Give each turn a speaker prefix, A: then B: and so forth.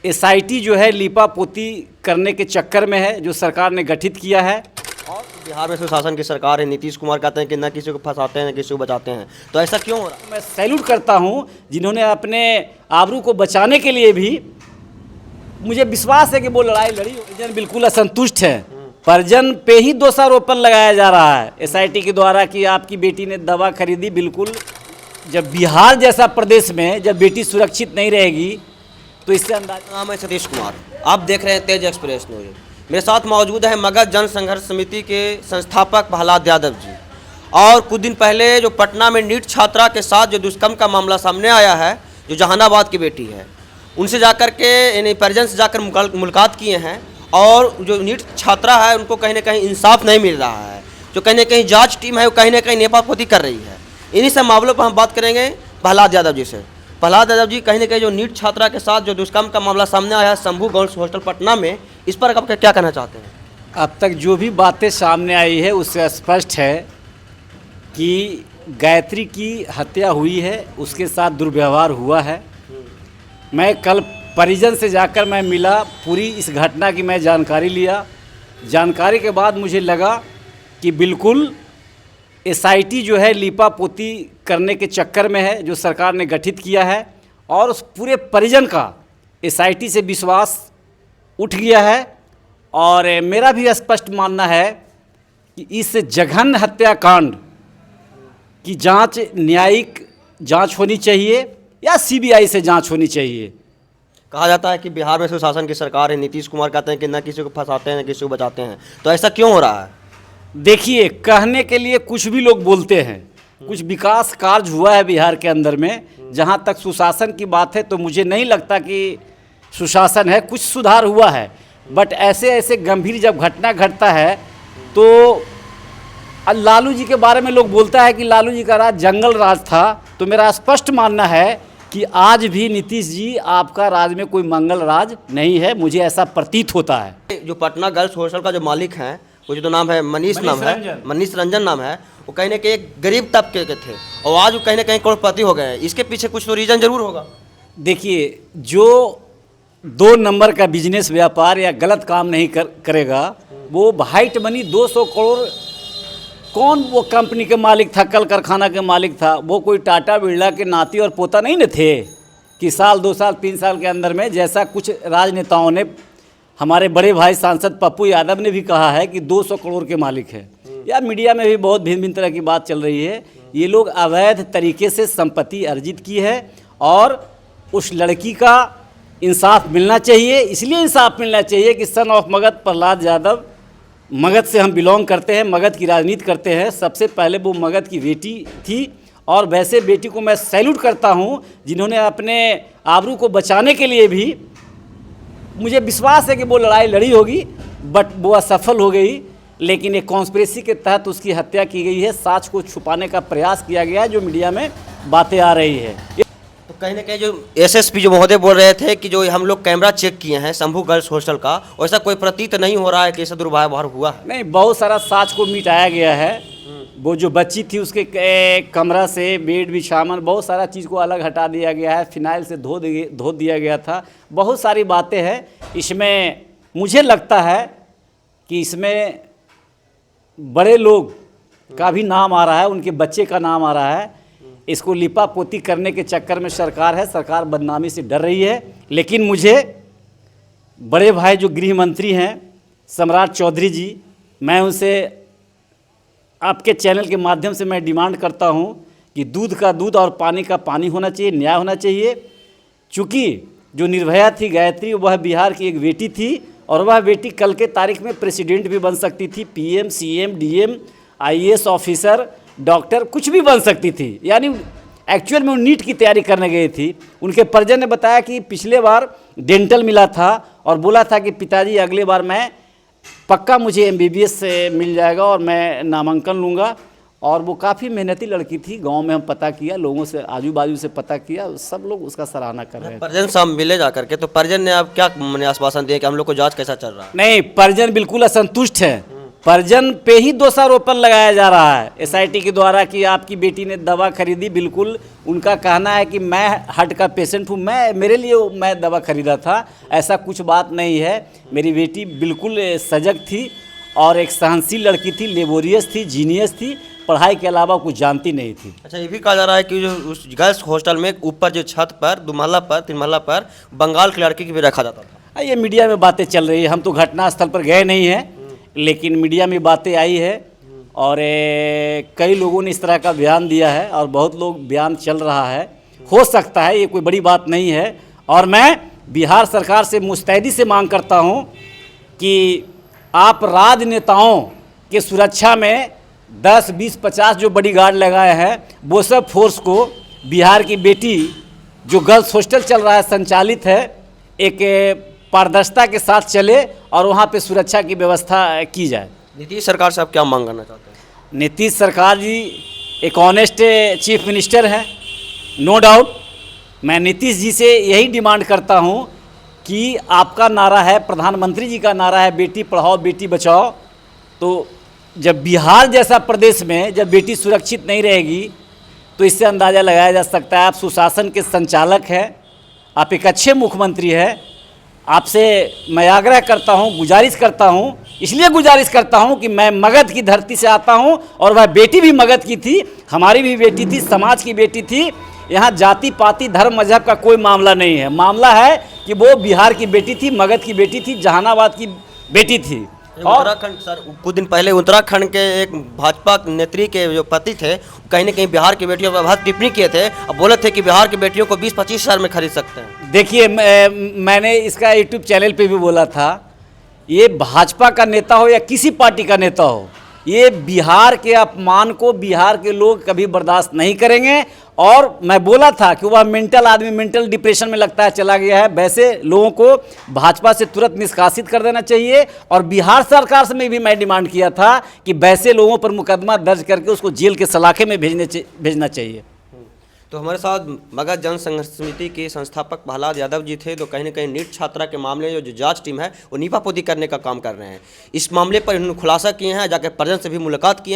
A: SIT जो है लीपापोती करने के चक्कर में है, जो सरकार ने गठित किया है।
B: और बिहार में सुशासन की सरकार है, नीतीश कुमार कहते हैं कि न किसी को फंसाते हैं न किसी को बचाते हैं, तो ऐसा क्यों हो रहा है?
A: मैं सैल्यूट करता हूं जिन्होंने अपने आबरू को बचाने के लिए भी, मुझे विश्वास है कि वो लड़ाई लड़ी। परिजन बिल्कुल असंतुष्ट है, परिजन पे ही दोषारोपण लगाया जा रहा है एसआईटी के द्वारा कि आपकी बेटी ने दवा खरीदी। बिल्कुल, जब बिहार जैसा प्रदेश में जब बेटी सुरक्षित नहीं रहेगी तो इससे अंदाजा।
B: नाम है सतीश कुमार, आप देख रहे हैं तेज एक्सप्रेस न्यूज। मेरे साथ मौजूद है मगध जन संघर्ष समिति के संस्थापक प्रहलाद यादव जी। और कुछ दिन पहले जो पटना में नीट छात्रा के साथ जो दुष्कर्म का मामला सामने आया है, जो जहानाबाद की बेटी है, उनसे जाकर के यानी परिजन से जाकर मुलाकात किए हैं। और जो नीट छात्रा है उनको कहीं ना कहीं इंसाफ नहीं मिल रहा है, जो कहीं ना कहीं जांच टीम है वो कहीं ना कहीं लीपापोती कर रही है। इन्हीं सब मामलों पर हम बात करेंगे प्रहलाद यादव जी से। प्रहलाद यादव जी, कहीं ना कहीं जो नीट छात्रा के साथ जो दुष्कर्म का मामला सामने आया है शंभू गर्ल्स हॉस्टल पटना में, इस पर आप क्या कहना चाहते हैं?
A: अब तक जो भी बातें सामने आई है उससे स्पष्ट है कि गायत्री की हत्या हुई है, उसके साथ दुर्व्यवहार हुआ है। मैं कल परिजन से जाकर मैं मिला, पूरी इस घटना की मैं जानकारी लिया। जानकारी के बाद मुझे लगा कि बिल्कुल एसआईटी जो है लीपापोती करने के चक्कर में है, जो सरकार ने गठित किया है। और उस पूरे परिजन का एसआईटी से विश्वास उठ गया है। और मेरा भी स्पष्ट मानना है कि इस जघन्य हत्याकांड की जांच न्यायिक जांच होनी चाहिए या सीबीआई से जांच होनी चाहिए।
B: कहा जाता है कि बिहार में सुशासन की सरकार है, नीतीश कुमार कहते हैं कि न किसी को फंसाते हैं न किसी को बचाते हैं, तो ऐसा क्यों हो रहा है?
A: देखिए, कहने के लिए कुछ भी लोग बोलते हैं, कुछ विकास कार्य हुआ है बिहार के अंदर में। जहाँ तक सुशासन की बात है तो मुझे नहीं लगता कि सुशासन है, कुछ सुधार हुआ है। बट ऐसे ऐसे गंभीर जब घटना घटता है तो लालू जी के बारे में लोग बोलता है कि लालू जी का राज जंगल राज था, तो मेरा स्पष्ट मानना है कि आज भी नीतीश जी आपका राज में कोई मंगल राज नहीं है, मुझे ऐसा प्रतीत होता है।
B: जो पटना गर्ल्स हॉस्टल का जो मालिक हैं, वो जो नाम है मनीष रंजन नाम है, वो कहीं ना कहीं एक गरीब तबके के थे और आज वो कहीं ना कहीं करोड़पति हो गए हैं। इसके पीछे कुछ तो रीजन जरूर होगा।
A: देखिए, जो 2 नंबर का बिजनेस व्यापार या गलत काम नहीं करेगा, वो वाइट मनी 200 करोड़, कौन वो कंपनी के मालिक था, कल कारखाना के मालिक था, वो कोई टाटा बिरला के नाती और पोता नहीं न थे कि साल 2 साल 3 साल के अंदर में, जैसा कुछ राजनेताओं ने, हमारे बड़े भाई सांसद पप्पू यादव ने भी कहा है कि 200 करोड़ के मालिक है। या मीडिया में भी बहुत भिन्न भिन्न तरह की बात चल रही है। ये लोग अवैध तरीके से संपत्ति अर्जित की है और उस लड़की का इंसाफ मिलना चाहिए। इसलिए इंसाफ मिलना चाहिए कि सन ऑफ मगध प्रहलाद यादव, मगध से हम बिलोंग करते हैं, मगध की राजनीति करते हैं। सबसे पहले वो मगध की बेटी थी और वैसे बेटी को मैं सैल्यूट करता हूं जिन्होंने अपने आबरू को बचाने के लिए भी, मुझे विश्वास है कि वो लड़ाई लड़ी होगी, बट वो असफल हो गई। लेकिन एक कॉन्स्पिरेसी के तहत उसकी हत्या की गई है, साक्ष्य को छुपाने का प्रयास किया गया है, जो मीडिया में बातें आ रही है।
B: तो कहीं ना कहीं जो एसएसपी जो महोदय बोल रहे थे कि जो हम लोग कैमरा चेक किए हैं शंभू गर्ल्स हॉस्टल का, वैसा कोई प्रतीत नहीं हो रहा है कि ऐसा दुर्व्यवहार हुआ है।
A: नहीं, बहुत सारा साक्ष्य को मिटाया गया है। वो जो बच्ची थी उसके कमरा से बेड बिछावन, बहुत सारा चीज़ को अलग हटा दिया गया है, फिनाइल से धो दिया गया था। बहुत सारी बातें हैं इसमें। मुझे लगता है कि इसमें बड़े लोग का भी नाम आ रहा है, उनके बच्चे का नाम आ रहा है। इसको लिपापोती करने के चक्कर में सरकार है, सरकार बदनामी से डर रही है। लेकिन मुझे बड़े भाई जो गृह मंत्री हैं सम्राट चौधरी जी, मैं उनसे आपके चैनल के माध्यम से मैं डिमांड करता हूं कि दूध का दूध और पानी का पानी होना चाहिए, न्याय होना चाहिए। चूँकि जो निर्भया थी गायत्री, वह बिहार की एक बेटी थी और वह बेटी कल के तारीख में प्रेसिडेंट भी बन सकती थी, PM, CM, DM, IAS officer, doctor, कुछ भी बन सकती थी। यानी एक्चुअल में वो नीट की तैयारी करने गई थी। उनके परिजन ने बताया कि पिछले बार डेंटल मिला था और बोला था कि पिताजी अगले बार मैं पक्का मुझे एमबीबीएस से मिल जाएगा और मैं नामांकन लूँगा। और वो काफ़ी मेहनती लड़की थी। गांव में हम पता किया, लोगों से आजू बाजू से पता किया, सब लोग उसका सराहना कर रहे हैं।
B: परिजन साहब मिले जा करके, तो परिजन ने आप क्या आश्वासन दिया कि हम लोग को जांच कैसा चल रहा है?
A: नहीं, परिजन बिल्कुल असंतुष्ट है, परिजन पे ही दोषारोपण लगाया जा रहा है एसआईटी के द्वारा कि आपकी बेटी ने दवा खरीदी। बिल्कुल उनका कहना है कि मैं हार्ट का पेशेंट हूँ, मेरे लिए मैं दवा खरीदा था। ऐसा कुछ बात नहीं है। मेरी बेटी बिल्कुल सजग थी और एक सहनशील लड़की थी, लेबोरियस थी, जीनियस थी, पढ़ाई के अलावा कुछ जानती नहीं थी।
B: अच्छा, ये भी कहा जा रहा है कि जो उस गर्ल्स हॉस्टल में ऊपर जो छत पर 2 महला पर 3 महला पर बंगाल की लड़की की भी रखा जाता था।
A: ये मीडिया में बातें चल रही है, हम तो घटनास्थल पर गए नहीं हैं, लेकिन मीडिया में बातें आई है और कई लोगों ने इस तरह का बयान दिया है और बहुत लोग बयान चल रहा है। हो सकता है, ये कोई बड़ी बात नहीं है। और मैं बिहार सरकार से मुस्तैदी से मांग करता हूँ कि आप राजनेताओं के सुरक्षा में 10, 20, 50 जो बॉडीगार्ड लगाए हैं, वो सब फोर्स को बिहार की बेटी जो गर्ल्स हॉस्टल चल रहा है, संचालित है, एक पारदर्शिता के साथ चले और वहाँ पे सुरक्षा की व्यवस्था की जाए।
B: नीतीश सरकार से आप क्या मांग करना चाहते हैं?
A: नीतीश सरकार जी एक ऑनेस्ट चीफ मिनिस्टर हैं, नो डाउट। मैं नीतीश जी से यही डिमांड करता हूँ कि आपका नारा है, प्रधानमंत्री जी का नारा है, बेटी पढ़ाओ बेटी बचाओ। तो जब बिहार जैसा प्रदेश में जब बेटी सुरक्षित नहीं रहेगी तो इससे अंदाज़ा लगाया जा सकता है आप सुशासन के संचालक हैं, आप एक अच्छे मुख्यमंत्री हैं। आपसे मैं आग्रह करता हूं, गुजारिश करता हूं, इसलिए गुजारिश करता हूं कि मैं मगध की धरती से आता हूं और वह बेटी भी मगध की थी, हमारी भी बेटी थी, समाज की बेटी थी। यहाँ जाति पाति धर्म मजहब का कोई मामला नहीं है। मामला है कि वो बिहार की बेटी थी, मगध की बेटी थी, जहानाबाद की बेटी थी। और
B: उत्तराखंड सर, कुछ दिन पहले उत्तराखंड के एक भाजपा नेत्री के जो पति थे, कहीं न कहीं बिहार की बेटियों पर बहुत टिप्पणी किए थे। अब बोले थे कि बिहार की बेटियों को 20-25 हज़ार में खरीद सकते हैं।
A: देखिए, मैंने इसका यूट्यूब चैनल पे भी बोला था, ये भाजपा का नेता हो या किसी पार्टी का नेता हो, ये बिहार के अपमान को बिहार के लोग कभी बर्दाश्त नहीं करेंगे। और मैं बोला था कि वह मेंटल आदमी मेंटल डिप्रेशन में लगता है चला गया है, वैसे लोगों को भाजपा से तुरंत निष्कासित कर देना चाहिए। और बिहार सरकार से भी मैं डिमांड किया था कि वैसे लोगों पर मुकदमा दर्ज करके उसको जेल के सलाखे में भेजना चाहिए।
B: तो हमारे साथ मगध जन संघर्ष समिति के संस्थापक प्रहलाद यादव जी थे, जो कहीं न कहीं नीट छात्रा के मामले में जो जांच टीम है वो नीपापोती करने का काम कर रहे हैं। इस मामले पर इन्होंने खुलासा किए हैं, जाकर परिजन से भी मुलाकात की है।